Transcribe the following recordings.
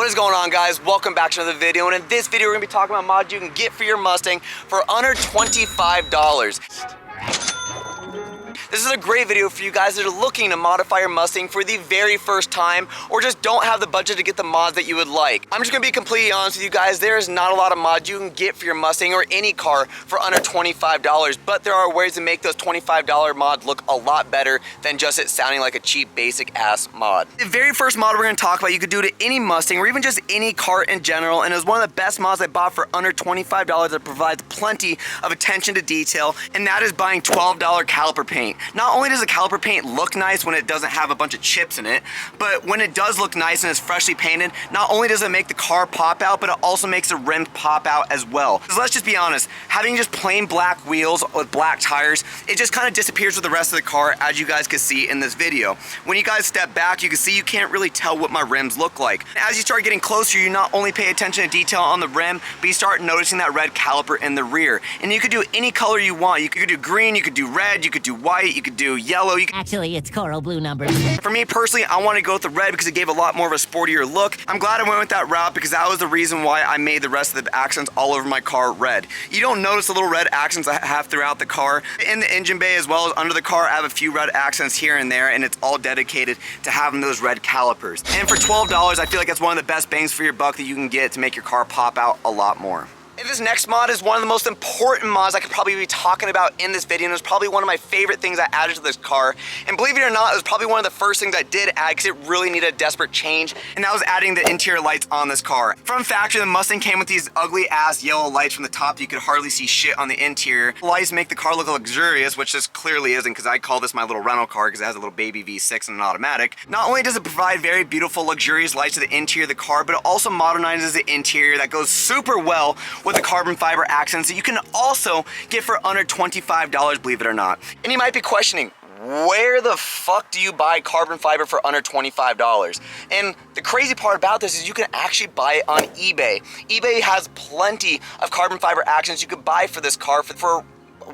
What is going on, guys? Welcome back to another video, and in this video we're going to be talking about mods you can get for your Mustang for under $25. This is a great video for you guys that are looking to modify your Mustang for the very first time or just don't have the budget to get the mods that you would like. I'm just going to be completely honest with you guys, there is not a lot of mods you can get for your Mustang or any car for under $25, but there are ways to make those $25 mods look a lot better than just it sounding like a cheap basic ass mod. The very first mod we're going to talk about, you could do to any Mustang or even just any car in general, and it was one of the best mods I bought for under $25 that provides plenty of attention to detail, and that is buying $12 caliper paint. Not only does the caliper paint look nice when it doesn't have a bunch of chips in it, but when it does look nice and it's freshly painted, not only does it make the car pop out, but it also makes the rims pop out as well. Because let's just be honest, having just plain black wheels with black tires, it just kind of disappears with the rest of the car, as you guys can see in this video. When you guys step back, you can see you can't really tell what my rims look like. As you start getting closer, you not only pay attention to detail on the rim, but you start noticing that red caliper in the rear. And you could do any color you want. You could do green, you could do red, you could do white, you could do yellow. Actually, it's coral blue numbers. For me personally, I want to go with the red because it gave a lot more of a sportier look. I'm glad I went with that route because that was the reason why I made the rest of the accents all over my car red. You don't notice the little red accents I have throughout the car. In the engine bay as well as under the car, I have a few red accents here and there, and it's all dedicated to having those red calipers. And for $12, I feel like that's one of the best bangs for your buck that you can get to make your car pop out a lot more. And this next mod is one of the most important mods I could probably be talking about in this video, and it was probably one of my favorite things I added to this car. And believe it or not, it was probably one of the first things I did add because it really needed a desperate change, and that was adding the interior lights on this car. From factory, the Mustang came with these ugly ass yellow lights from the top that you could hardly see shit on the interior. The lights make the car look luxurious, which this clearly isn't because I call this my little rental car because it has a little baby V6 and an automatic. Not only does it provide very beautiful, luxurious lights to the interior of the car, but it also modernizes the interior that goes super well with the carbon fiber accents that you can also get for under $25, believe it or not. And you might be questioning, where the fuck do you buy carbon fiber for under $25? And the crazy part about this is you can actually buy it on eBay. eBay has plenty of carbon fiber accents you could buy for this car for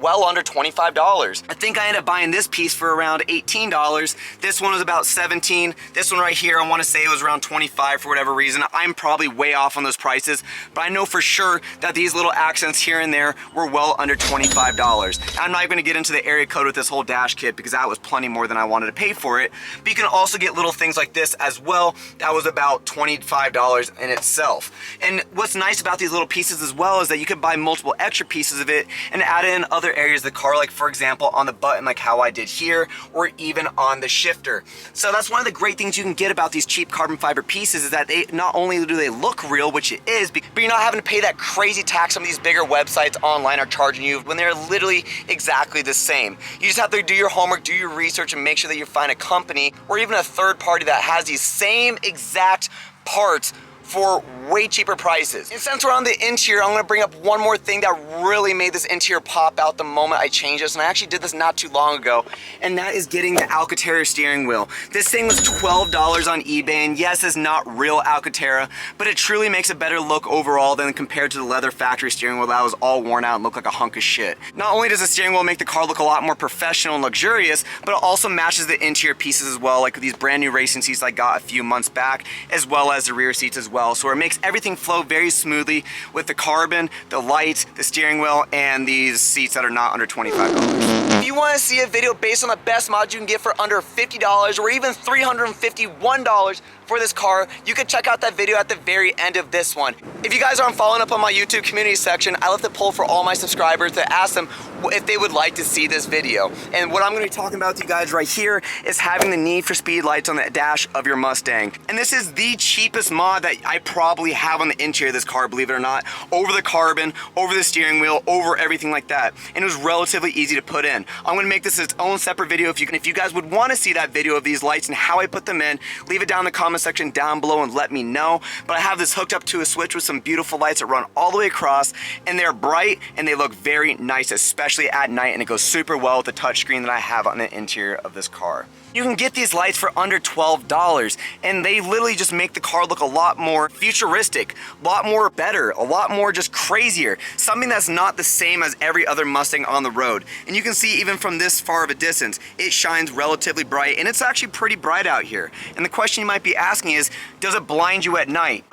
well under $25. I think I ended up buying this piece for around $18. This one was about $17. This one right here, I want to say it was around $25 for whatever reason. I'm probably way off on those prices, but I know for sure that these little accents here and there were well under $25. I'm not even going to get into the area code with this whole dash kit because that was plenty more than I wanted to pay for it. But you can also get little things like this as well. That was about $25 in itself. And what's nice about these little pieces as well is that you can buy multiple extra pieces of it and add in other areas of the car, like for example on the button, like how I did here, or even on the shifter. So that's one of the great things you can get about these cheap carbon fiber pieces, is that they not only do they look real, which it is, but you're not having to pay that crazy tax some of these bigger websites online are charging you when they're literally exactly the same. You just have to do your homework, do your research, and make sure that you find a company or even a third party that has these same exact parts for way cheaper prices. And since we're on the interior, I'm gonna bring up one more thing that really made this interior pop out the moment I changed this, and I actually did this not too long ago, and that is getting the Alcantara steering wheel. This thing was $12 on eBay, and yes, it's not real Alcantara, but it truly makes a better look overall than compared to the leather factory steering wheel that was all worn out and looked like a hunk of shit. Not only does the steering wheel make the car look a lot more professional and luxurious, but it also matches the interior pieces as well, like these brand new racing seats I got a few months back, as well as the rear seats as well. So it makes everything flow very smoothly with the carbon, the lights, the steering wheel, and these seats that are not under $25. If you want to see a video based on the best mods you can get for under $50 or even $351 for this car, you can check out that video at the very end of this one. If you guys aren't following up on my YouTube community section, I left a poll for all my subscribers to ask them if they would like to see this video. And what I'm going to be talking about to you guys right here is having the Need for Speed lights on the dash of your Mustang. And this is the cheapest mod that I probably have on the interior of this car, believe it or not, over the carbon, over the steering wheel, over everything like that. And it was relatively easy to put in. I'm going to make this its own separate video. If you guys would want to see that video of these lights and how I put them in, leave it down in the comment section down below and let me know. But I have this hooked up to a switch with some some beautiful lights that run all the way across, and they're bright and they look very nice, especially at night, and it goes super well with the touchscreen that I have on the interior of this car. You can get these lights for under $12, and they literally just make the car look a lot more futuristic, a lot more better, a lot more just crazier, something that's not the same as every other Mustang on the road. And you can see even from this far of a distance, it shines relatively bright, and it's actually pretty bright out here. And the question you might be asking is, does it blind you at night?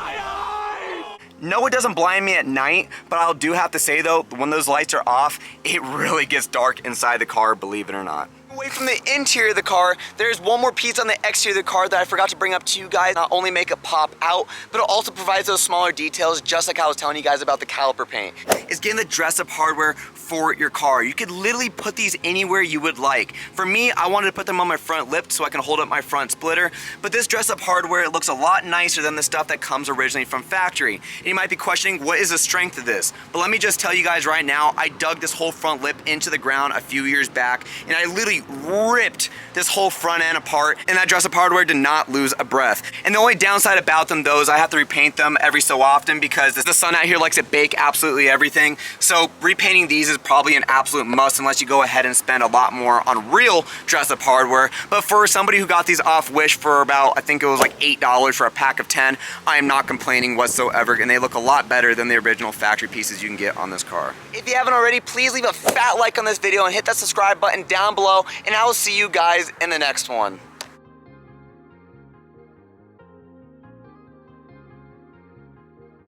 No, it doesn't blind me at night, but I do have to say though, when those lights are off, it really gets dark inside the car, believe it or not. Away from the interior of the car, there's one more piece on the exterior of the car that I forgot to bring up to you guys. Not only make it pop out, but it also provides those smaller details, just like I was telling you guys about the caliper paint. It's getting the dress-up hardware for your car. You could literally put these anywhere you would like. For me, I wanted to put them on my front lip so I can hold up my front splitter, but this dress-up hardware, it looks a lot nicer than the stuff that comes originally from factory. And you might be questioning, what is the strength of this? But let me just tell you guys right now, I dug this whole front lip into the ground a few years back, and I literally ripped this whole front end apart, and that dress-up hardware did not lose a breath. And the only downside about them though is I have to repaint them every so often because the sun out here likes to bake absolutely everything. So repainting these is probably an absolute must unless you go ahead and spend a lot more on real dress-up hardware. But for somebody who got these off Wish for about, I think it was like $8 for a pack of 10, I am not complaining whatsoever, and they look a lot better than the original factory pieces you can get on this car. If you haven't already, please leave a fat like on this video and hit that subscribe button down below, and I will see you guys in the next one.